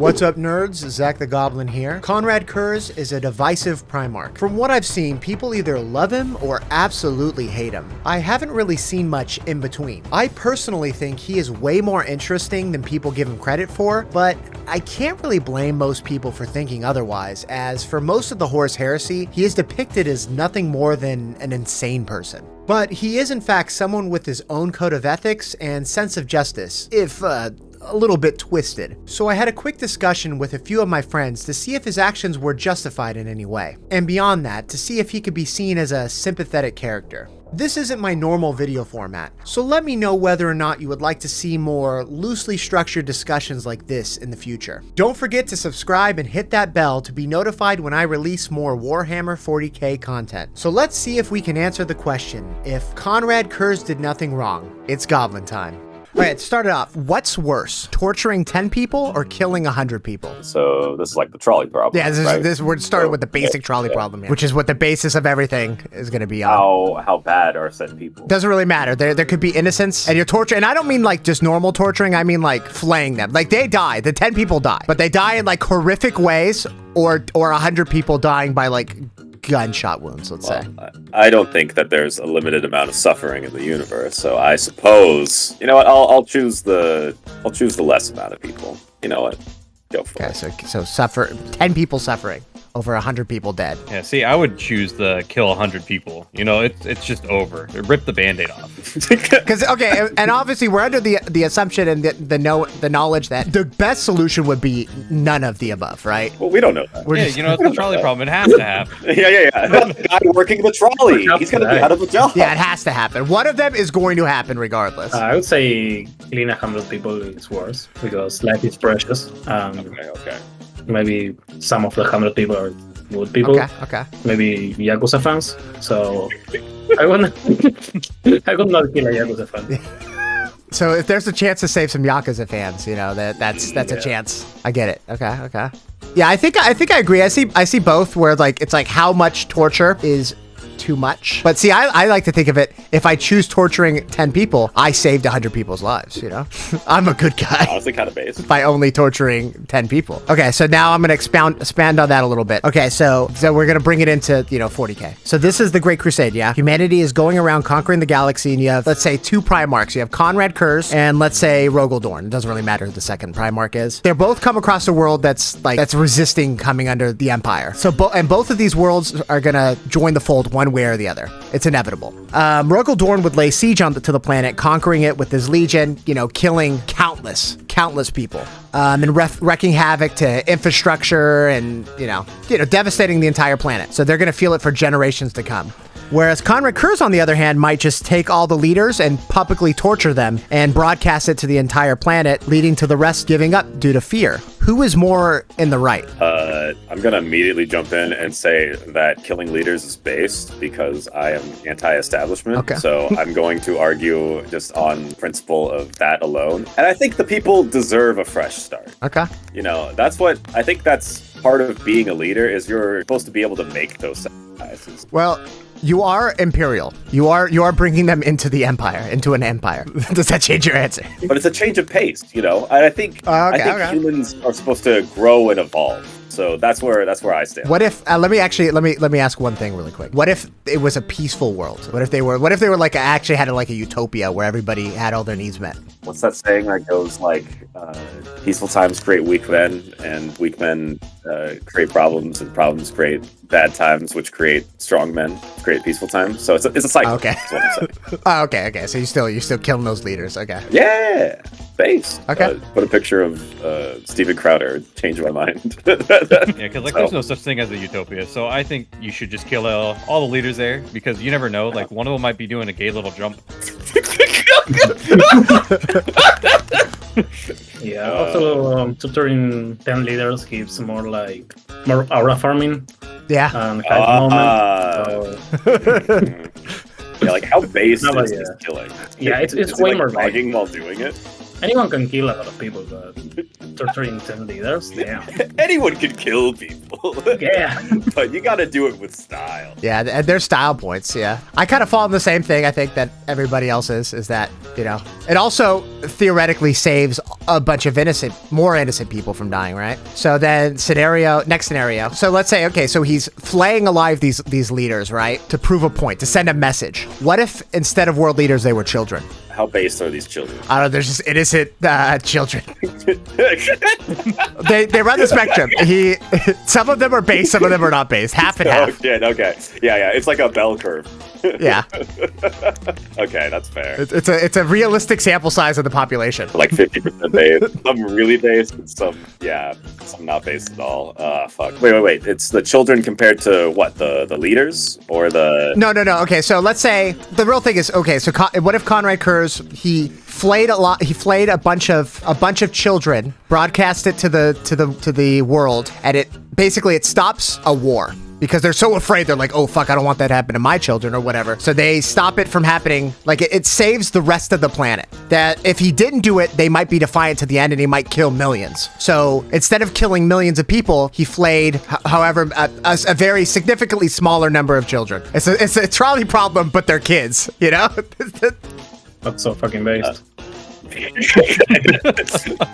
What's up, nerds? Zach the Goblin here. Konrad Curze is a divisive Primarch. From what I've seen, people either love him or absolutely hate him. I haven't really seen much in between. I personally think he is way more interesting than people give him credit for, but I can't really blame most people for thinking otherwise, as for most of the Horus Heresy, he is depicted as nothing more than an insane person. But he is in fact someone with his own code of ethics and sense of justice, if a little bit twisted. So I had a quick discussion with a few of my friends to see if his actions were justified in any way, and beyond that, to see if he could be seen as a sympathetic character. This isn't my normal video format, so let me know whether or not you would like to see more loosely structured discussions like this in the future. Don't forget to subscribe and hit that bell to be notified when I release more Warhammer 40k content. So let's see if we can answer the question, if Konrad Curze did nothing wrong. It's Goblin time. All right, to start it off, what's worse, torturing 10 people or killing 100 people? So this is like the trolley problem. Yeah, we're starting with the basic trolley problem here, which is what the basis of everything is going to be on. How bad are said people? Doesn't really matter. There could be innocents, and you're torturing, and I don't mean like just normal torturing, I mean like flaying them. Like they die, the 10 people die, but they die in like horrific ways, or 100 people dying by like gunshot wounds, let's say. I don't think that there's a limited amount of suffering in the universe, so I suppose, you know what, I'll choose the less amount of people. You know what? Go for it. Okay, so 10 people suffering over 100 people dead. Yeah, see, I would choose the kill 100 people. You know, it's just over. Rip the Band-Aid off. Because okay, and obviously we're under the assumption and the knowledge that the best solution would be none of the above, right? Well, we don't know that. You know, it's the trolley problem. It has to happen. Yeah. The guy working the trolley, he's gonna be out of a job. Yeah, it has to happen. One of them is going to happen regardless. I would say killing 100 people is worse because life is precious. Okay. Maybe some of the 100 people are good people. Okay. Maybe Yakuza fans. So I would not kill a Yakuza fan. So if there's a chance to save some Yakuza fans, you know, that's a chance. I get it. Okay. Yeah, I think I agree. I see both where like it's like how much torture is too much. But see, I like to think of it, if I choose torturing 10 people, I saved 100 people's lives, you know? I'm a good guy. Honestly, kind of base. By only torturing 10 people. Okay, so now I'm going to expand on that a little bit. Okay, so we're going to bring it into, 40k. So this is the Great Crusade, yeah? Humanity is going around conquering the galaxy, and you have, let's say, two Primarchs. You have Konrad Curze and, let's say, Rogaldorn. It doesn't really matter who the second Primarch is. They're both come across a world that's resisting coming under the Empire. So both of these worlds are going to join the fold one way or the other. It's inevitable. Rogaldorn would lay siege to the planet, conquering it with his legion, killing countless people, and wreaking havoc to infrastructure and, devastating the entire planet. So they're going to feel it for generations to come. Whereas Konrad Curze, on the other hand, might just take all the leaders and publicly torture them and broadcast it to the entire planet, leading to the rest giving up due to fear. Who is more in the right? I'm going to immediately jump in and say that killing leaders is based because I am anti-establishment. Okay. So I'm going to argue just on principle of that alone. And I think the people deserve a fresh start. Okay. That's what I think that's part of being a leader is you're supposed to be able to make those sacrifices. Well, you are Imperial. You are bringing them into the Empire, into an empire. Does that change your answer? But it's a change of pace, And I think humans are supposed to grow and evolve. So that's where I stand. What if let me ask one thing really quick. What if it was a peaceful world? What if they were like actually had a utopia where everybody had all their needs met? What's that saying that goes like peaceful times create weak men, and weak men create problems, and problems create bad times, which create strong men, create peaceful times. So it's a cycle. Okay. That's what I'm saying. Okay. So you're still killing those leaders. Okay. Yeah. Base. Okay. Put a picture of Steven Crowder. Change my mind. Yeah, because there's no such thing as a utopia. So I think you should just kill all the leaders there, because you never know. Like one of them might be doing a gay little jump. Yeah. Also, tutoring 10 leaders gives more aura farming. Yeah. And moment. Yeah, like how base is this killing? Yeah, it's way more bragging while doing it. Anyone can kill a lot of people, but torturing 10 leaders. Damn. Anyone can kill people. Yeah. But you gotta do it with style. Yeah, and there's style points, yeah. I kind of fall in the same thing, I think, that everybody else is that, you know, it also theoretically saves a bunch of more innocent people from dying, right? So then next scenario. So let's say, okay, so he's flaying alive these leaders, right? To prove a point, to send a message. What if instead of world leaders, they were children? How based are these children? I don't know, there's just innocent children. They run the spectrum. Some of them are based, some of them are not based. Half and half. Okay. Yeah. It's like a bell curve. Yeah. Okay, that's fair. It's a realistic sample size of the population. Like 50% based. Some really based, and some not based at all. Fuck. Wait. It's the children compared to what? The leaders or the? No. Okay, so let's say the real thing is, okay, so what if Konrad Curze, he flayed a bunch of children, broadcast it to the world, and it stops a war. Because they're so afraid, they're like, oh, fuck, I don't want that to happen to my children or whatever. So they stop it from happening. Like, it saves the rest of the planet. That if he didn't do it, they might be defiant to the end and he might kill millions. So instead of killing millions of people, he flayed, however, a very significantly smaller number of children. It's a trolley problem, but they're kids, you know? That's so fucking based.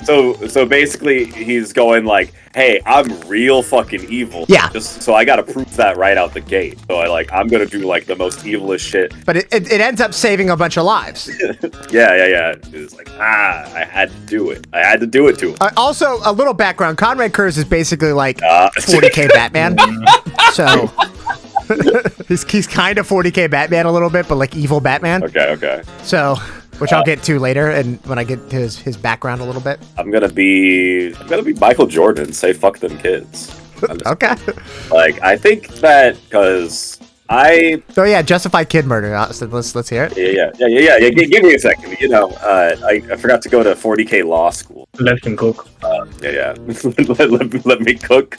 So basically he's going like, hey, I'm real fucking evil. Yeah. So I gotta prove that right out the gate. So I'm gonna do like the most evilest shit. But it ends up saving a bunch of lives. Yeah. It's like, I had to do it. I had to do it to him. Also, a little background. Konrad Curze is basically like 40k Batman. So he's kind of 40k Batman a little bit, but like evil Batman. Okay. So, which I'll get to later, and when I get to his background a little bit. I'm gonna be Michael Jordan. Say fuck them kids. Okay. Like, I think that because So yeah, justified kid murder. So let's hear it. Yeah. Give me a second. You know, I forgot to go to 40k law school. Let him cook. Yeah. let me cook.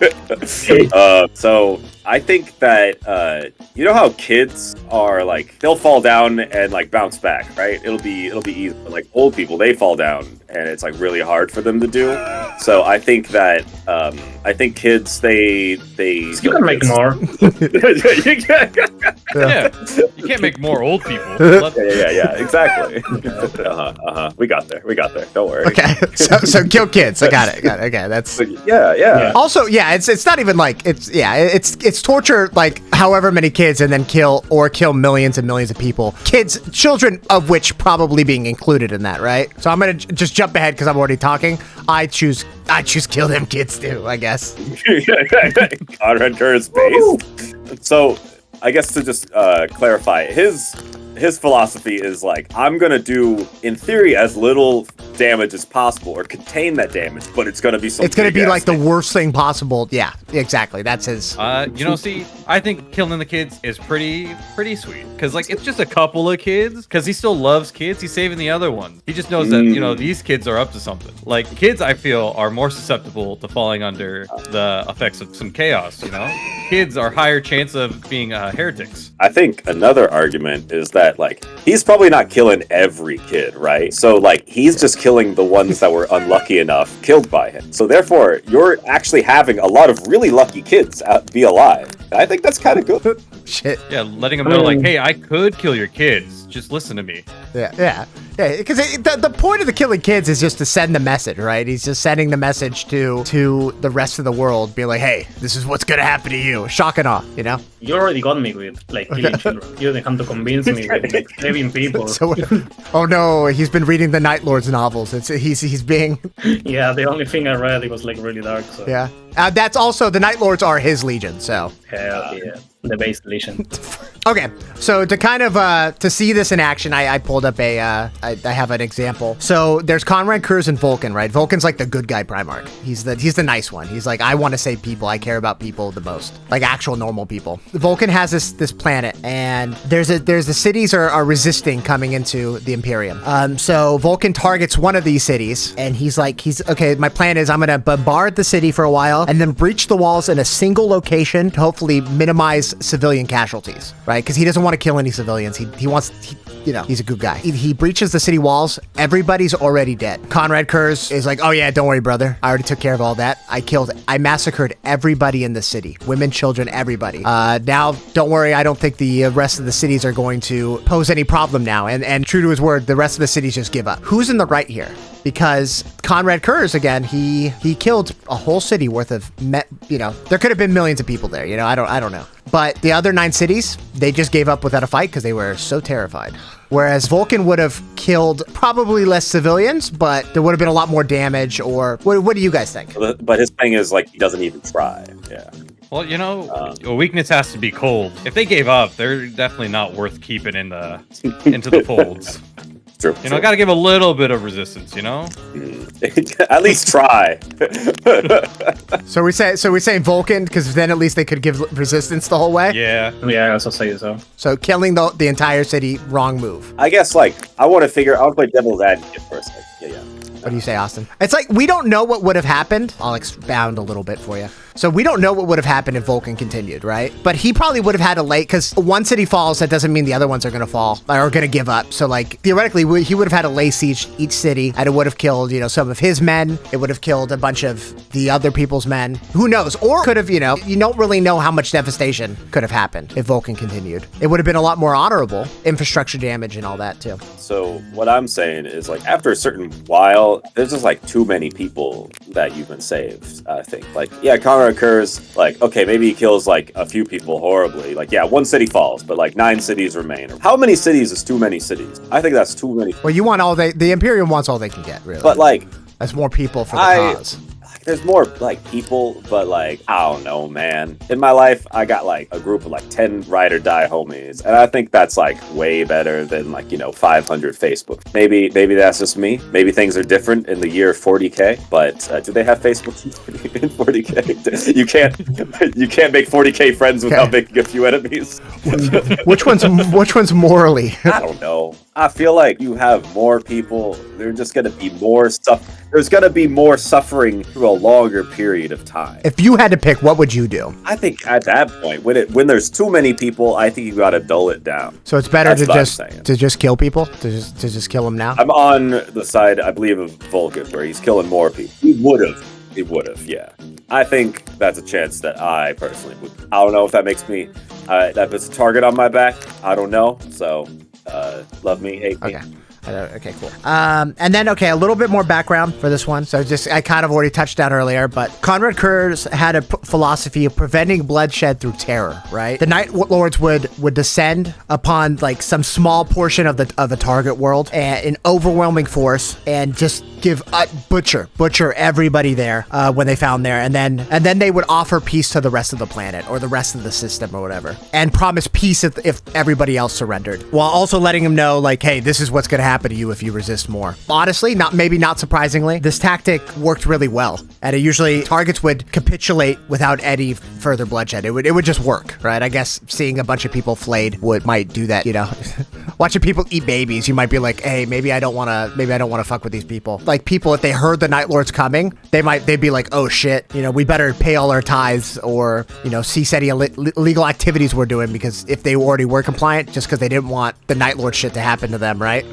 So I think that you know how kids are like, they'll fall down and like bounce back, right? It'll be easy. But like old people, they fall down and it's like really hard for them to do. So I think that kids they You can make more. Yeah, you can't make more old people. Yeah, exactly. We got there. Don't worry. Okay, so kill kids. I got it. Okay, that's yeah. Also, yeah, it's not even like it's torture like however many kids and then kill millions and millions of people. Children of which probably being included in that, right? So I'm gonna just jump ahead because I'm already talking. I choose kill them kids too, I guess. Konrad Curze based. So I guess to just clarify, his philosophy is like, I'm gonna do, in theory, as little damage as possible or contain that damage, but it's gonna be it's gonna be like the worst thing possible. Yeah, exactly. That's his. See, I think killing the kids is pretty sweet because like it's just a couple of kids because he still loves kids. He's saving the other ones. He just knows that these kids are up to something. Like kids, I feel are more susceptible to falling under the effects of some chaos. You know, kids are higher chance of being heretics. I think another argument is that like he's probably not killing every kid, right? So like he's just killing the ones that were unlucky enough killed by him. So therefore, you're actually having a lot of really lucky kids be alive. I think that's kind of good. Shit. Yeah, letting them know like, hey, I could kill your kids. Just listen to me. Yeah. Because the point of the killing kids is just to send the message, right? He's just sending the message to the rest of the world, being like, hey, this is what's gonna happen to you. Shock and awe, you know? You already got me with like killing children. You didn't have to convince me with like, saving people. So, oh no, he's been reading the Night Lord's novels. He's being. Yeah, the only thing I read it was like really dark. So. Yeah, that's also the Night Lords are his legion. So. Hell yeah, the base legion. Okay, so to kind of to see this in action, I pulled up I have an example. So there's Konrad Curze and Vulcan, right? Vulcan's like the good guy Primarch. He's the nice one. He's like, I want to save people. I care about people the most, like actual normal people. Vulcan has this planet, and there's the cities are resisting coming into the Imperium. So Vulcan targets one of these cities, and he's okay. My plan is I'm gonna bombard the city for a while, and then breach the walls in a single location to hopefully minimize civilian casualties. right? Because he doesn't want to kill any civilians. He wants, he's a good guy. He breaches the city walls. Everybody's already dead. Konrad Curze is like, oh yeah, don't worry, brother. I already took care of all that. I massacred everybody in the city. Women, children, everybody. Now, don't worry. I don't think the rest of the cities are going to pose any problem now. And true to his word, the rest of the cities just give up. Who's in the right here? Because Konrad Curze, again, he killed a whole city worth of, there could have been millions of people there. I don't know. But the other 9 cities, they just gave up without a fight because they were so terrified. Whereas Vulcan would have killed probably less civilians, but there would have been a lot more damage. Or what do you guys think? But his thing is like he doesn't even try. Yeah. Well, a weakness has to be cold. If they gave up, they're definitely not worth keeping into the folds. True. Got to give a little bit of resistance. At least try. So we say Vulcan because then at least they could give resistance the whole way. Yeah. Yeah, I also say so. So killing the entire city, wrong move. I guess I want to play devil's advocate for a second. Yeah. What do you say, Austin? It's like we don't know what would have happened. I'll expound a little bit for you. So we don't know what would have happened if Vulcan continued, right? But he probably would have had a late, because one city falls, that doesn't mean the other ones are going to fall or going to give up. So like theoretically, he would have had to lay siege each city, and it would have killed, some of his men. It would have killed a bunch of the other people's men. Who knows? Or could have, you don't really know how much devastation could have happened if Vulcan continued. It would have been a lot more honorable, infrastructure damage and all that too. So what I'm saying is like after a certain while, there's just like too many people that you've been saved. I think Konrad Curze, okay, maybe he kills like a few people horribly. One city falls, but 9 cities remain. How many cities is too many cities? I think that's too many. Well, you want the Imperium wants all they can get, really. But that's more people for the cause. There's more people, but I don't know, man. In my life, I got a group of 10 ride or die homies, and I think that's way better than 500 Facebook. Maybe that's just me. Maybe things are different in the year 40k. But do they have Facebook in 40k? You can't make 40k friends without making a few enemies. Which one's morally? I don't know. I feel like you have more people. There's just gonna be more stuff. There's gonna be more suffering through a longer period of time. If you had to pick, what would you do? I think at that point, when there's too many people, I think you gotta dull it down. So it's better to just kill people, to just kill them now. I'm on the side, I believe, of Vulcan, where he's killing more people. He would have, yeah. I think that's a chance that I personally would. I don't know if that makes me that puts a target on my back. I don't know. So love me, hate me. Okay, cool. And then, a little bit more background for this one. So I kind of already touched on earlier, but Konrad Curze had a philosophy of preventing bloodshed through terror, right? The Night Lords would descend upon some small portion of the target world and in overwhelming force and just give butcher everybody there when they found there, and then they would offer peace to the rest of the planet or the rest of the system or whatever, and promise peace if everybody else surrendered, while also letting them know hey, this is what's going to happen to you if you resist more. Honestly, not surprisingly, this tactic worked really well, and it usually targets would capitulate without any further bloodshed. It would just work, right? I guess seeing a bunch of people flayed might do that. Watching people eat babies, you might be like, hey, maybe I don't want to fuck with these people. People, if they heard the Night Lords coming, they'd be like, oh shit, we better pay all our tithes or cease any illegal activities we're doing, because if they already were compliant, just because they didn't want the Night Lord shit to happen to them, right?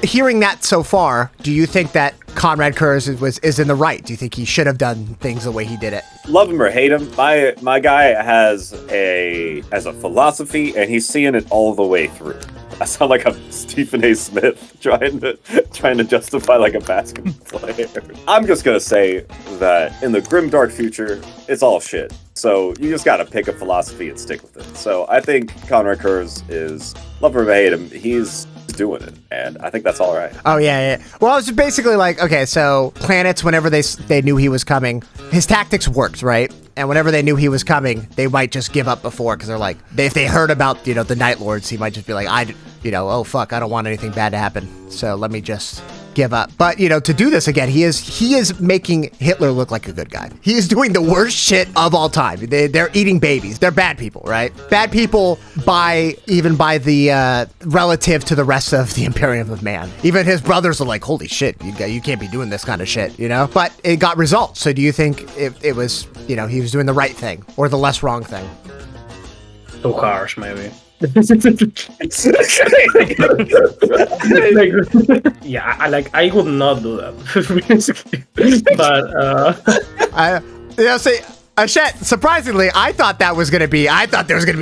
Hearing that so far, do you think that Konrad Curze is in the right? Do you think he should have done things the way he did it? Love him or hate him, my guy has a philosophy, and he's seeing it all the way through. I sound like I'm Stephen A. Smith trying to justify a basketball player. I'm just gonna say that in the grimdark future, it's all shit. So you just gotta pick a philosophy and stick with it. So I think Konrad Curze is, love him or hate him, he's doing it, and I think that's all right. Oh yeah. Well, it's basically okay, so planets, whenever they knew he was coming, his tactics worked, right? And whenever they knew he was coming, they might just give up before, because they're if they heard about the Night Lords, he might just be oh fuck, I don't want anything bad to happen, so let me just give up. But to do this again, he is making Hitler look like a good guy. He is doing the worst shit of all time. They're eating babies. They're bad people, right? Bad people by the relative to the rest of the Imperium of Man. Even his brothers are like, holy shit, you can't be doing this kind of shit, But it got results. So do you think it was he was doing the right thing or the less wrong thing? Too harsh, maybe. Like, yeah, I would not do that, basically. But See, Ashet, surprisingly, I thought there was gonna be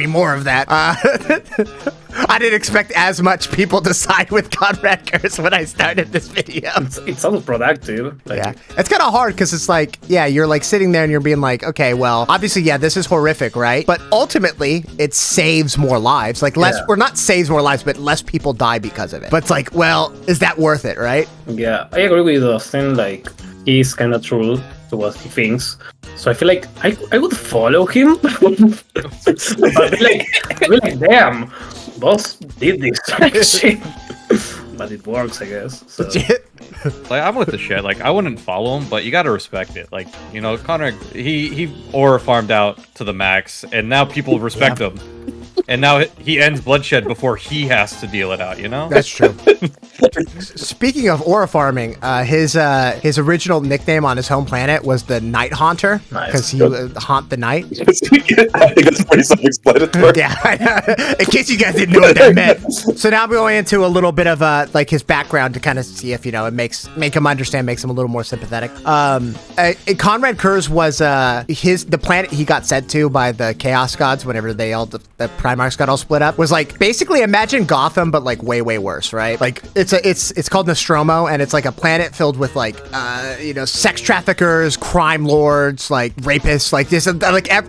more of that. I didn't expect as much people to side with Konrad Curze when I started this video. it sounds productive. Like, Yeah, it's kind of hard because it's like, yeah, you're like sitting there and you're being like, okay, well, obviously, yeah, this is horrific, right? But ultimately, it saves more lives. Like less, or not saves more lives, but less people die because of it. But it's like, well, is that worth it, right? Yeah, I agree with Austin. Like, he's kind of true to what he thinks. So I feel like I would follow him. But I feel like, damn, boss did this shit. But it works, I guess. So. Like, I'm with the shit. Like, I wouldn't follow him, but you gotta respect it. Like, you know, Konrad, he aura farmed out to the max, and now people respect him. And now he ends bloodshed before he has to deal it out, you know? That's true. Speaking of aura farming, his original nickname on his home planet was the Night Haunter, because he would haunt the night. I think it's pretty self-explanatory. Yeah, in case you guys didn't know what that meant. So now we're going into a little bit of like his background to kind of see if, you know, it makes him understand, makes him a little more sympathetic. Konrad Curze was the planet he got sent to by the Chaos Gods whenever the Primarchs got all split up, was like basically imagine Gotham but like way worse, right? Like it's called Nostromo, and it's like a planet filled with like you know, sex traffickers, crime lords, like rapists, like this,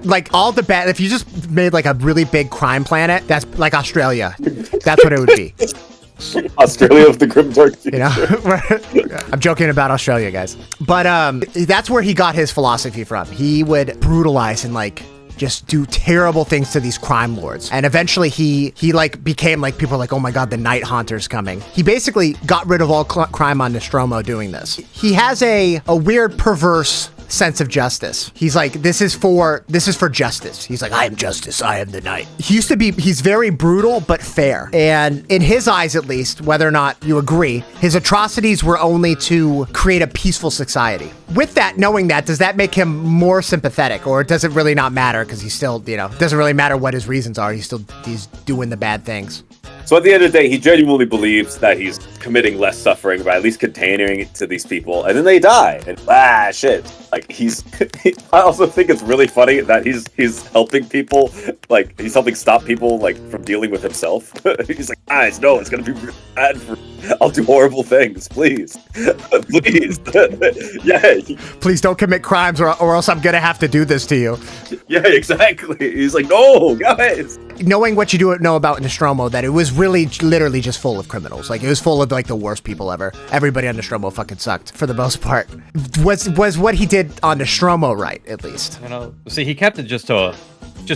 like all the bad. If you just made like a really big crime planet, that's like Australia. That's what it would be. Australia of the Grimdark future. You know, I'm joking about Australia, guys, but that's where he got his philosophy from. He would brutalize and like just do terrible things to these crime lords. And eventually he like became like, people are like, oh my God, the Night Haunter's coming. He basically got rid of all crime on Nostromo doing this. He has a weird, perverse sense of justice. He's like, this is for justice. He's like, I am justice, I am the night. He's very brutal but fair. And in his eyes, at least, whether or not you agree, his atrocities were only to create a peaceful society. With that, knowing that, does that make him more sympathetic, or does it really not matter because he's still, you know, doesn't really matter what his reasons are, he's doing the bad things? So at the end of the day, he genuinely believes that he's committing less suffering by at least containing it to these people, and then they die. And shit. Like I also think it's really funny that he's helping people, like he's helping stop people like from dealing with himself. He's like, guys, no, it's gonna be really bad I'll do horrible things, please. Please. Yeah. Please don't commit crimes or else I'm gonna have to do this to you. Yeah, exactly. He's like, no, guys. Knowing what you do know about Nostromo, that it was really literally just full of criminals. Like, it was full of like the worst people ever. Everybody on Nostromo fucking sucked for the most part. Was what he did on Nostromo right, at least? You know, see, he kept it just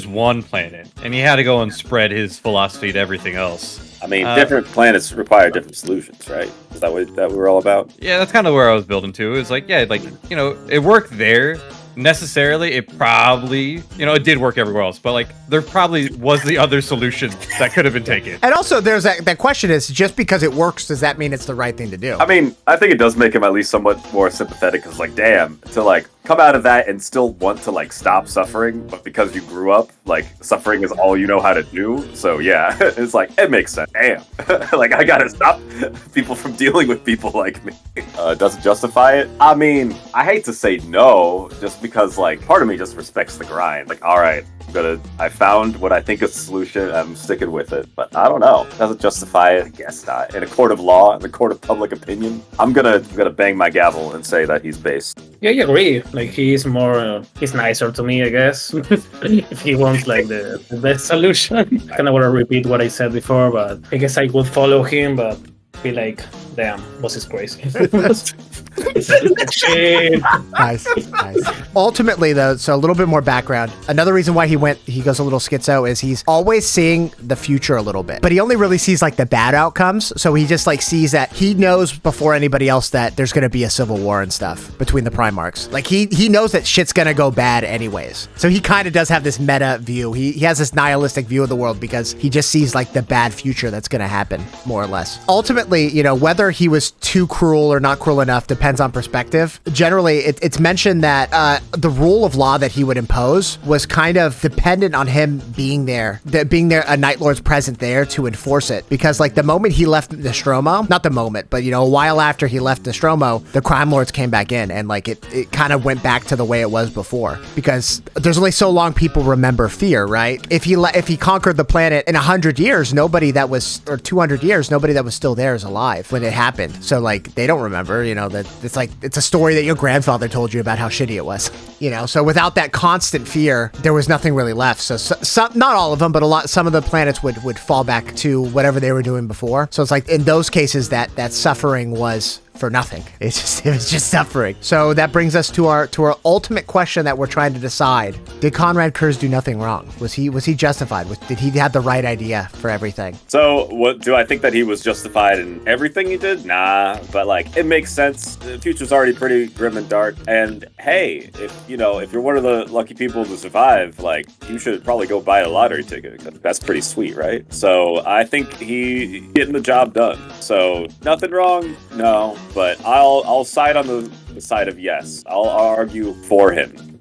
one planet, and he had to go and spread his philosophy to everything else. I mean, different planets require different solutions, right? Is that what we're all about? Yeah, that's kind of where I was building to. It's like, yeah, like, you know, it worked there. Necessarily, it probably, you know, it did work everywhere else, but like there probably was the other solution that could have been taken. And also there's that question is, just because it works, does that mean it's the right thing to do? I mean, I think it does make him at least somewhat more sympathetic, because like, damn, to like come out of that and still want to like stop suffering, but because you grew up, like suffering is all you know how to do. So yeah, it's like, it makes sense. Damn. Like, I gotta stop people from dealing with people like me. Does it justify it? I mean, I hate to say no, just because like part of me just respects the grind. Like, all right, I found what I think is the solution. I'm sticking with it, but I don't know. Does it justify it? I guess not. In a court of law, in the court of public opinion, I'm gonna bang my gavel and say that he's based. Yeah, I agree. Like, he's more, he's nicer to me, I guess. If he wants like the best solution. I kind of want to repeat what I said before, but I guess I would follow him, but be like, damn, boss is crazy. Shit. Nice. Ultimately, though, so a little bit more background. Another reason why he goes a little schizo is he's always seeing the future a little bit, but he only really sees like the bad outcomes. So he just like sees that he knows before anybody else that there's going to be a civil war and stuff between the Primarchs. Like he knows that shit's going to go bad anyways. So he kind of does have this meta view. He has this nihilistic view of the world because he just sees like the bad future that's going to happen, more or less. Ultimately, ultimately, you know, whether he was too cruel or not cruel enough depends on perspective. Generally, it's mentioned that the rule of law that he would impose was kind of dependent on him being there, a Night Lord's present there to enforce it. Because like the moment he left Nostromo, not the moment, but you know, a while after he left Nostromo, the crime lords came back in, and like it kind of went back to the way it was before. Because there's only so long people remember fear, right? If he conquered the planet in 100 years, nobody that was, or 200 years, nobody that was still there is alive when it happened. So like they don't remember, you know, that it's a story that your grandfather told you about how shitty it was, you know. So without that constant fear, there was nothing really left. So some, not all of them, but some of the planets would fall back to whatever they were doing before. So it's like in those cases that suffering was for nothing. It was just suffering. So that brings us to our ultimate question that we're trying to decide. Did Konrad Curze do nothing wrong? Was he justified? Did he have the right idea for everything? So what do I think that he was justified in everything he did? Nah, but like it makes sense. The future's already pretty grim and dark. And hey, if you're one of the lucky people to survive, like you should probably go buy a lottery ticket. That's pretty sweet, right? So I think he getting the job done. So nothing wrong? No. But I'll side on the side of yes. I'll argue for him.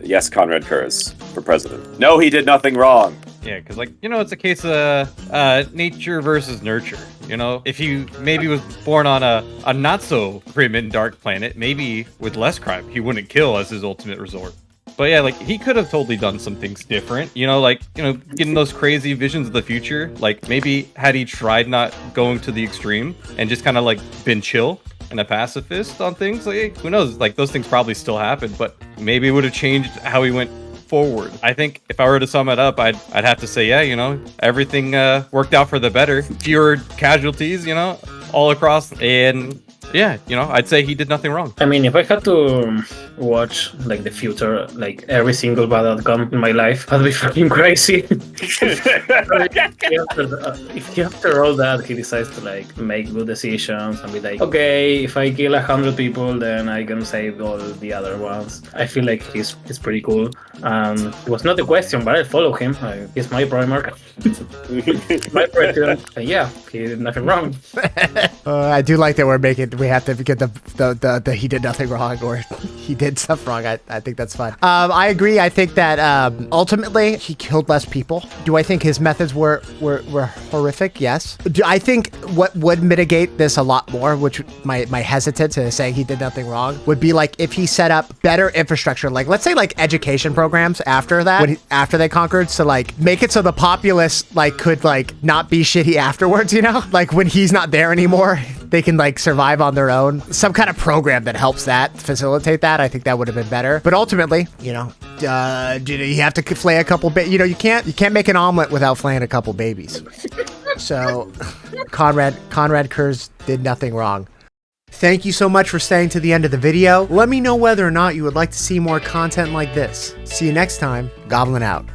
Yes, Konrad Curze for president. No, he did nothing wrong. Yeah, because like, you know, it's a case of nature versus nurture. You know, if he maybe was born on a not so grim and dark planet, maybe with less crime, he wouldn't kill as his ultimate resort. But yeah, like he could have totally done some things different, you know, like, you know, getting those crazy visions of the future. Like maybe had he tried not going to the extreme and just kind of like been chill and a pacifist on things, like, hey, who knows? Like those things probably still happen, but maybe it would have changed how he went forward. I think if I were to sum it up, I'd have to say, yeah, you know, everything worked out for the better. Fewer casualties, you know, all across, and yeah, you know, I'd say he did nothing wrong. I mean, if I had to watch like the future, like every single bad outcome in my life, I'd be fucking crazy. If after all that he decides to like make good decisions and be like, okay, if I kill 100 people, then I can save all the other ones. I feel like he's pretty cool. It was not a question, but I follow him. He's my Primarch. My president. Yeah, he did nothing wrong. I do like that we have to get the he did nothing wrong or he did stuff wrong. I think that's fun. I agree. I think that ultimately he killed less people. Do I think his methods were horrific? Yes. Do I think what would mitigate this a lot more, which my hesitant to say he did nothing wrong, would be like if he set up better infrastructure, like let's say like education programs after that, after they conquered, so like make it so the populace like could like not be shitty afterwards, you know, like when he's not there anymore, they can like survive on their own. Some kind of program that helps that facilitate that. I think that would have been better. But ultimately, you know, you have to flay a couple you know, you can't make an omelet without flaying a couple babies. So Konrad Curze did nothing wrong. Thank you so much for staying to the end of the video. Let me know whether or not you would like to see more content like this. See you next time. Goblin out.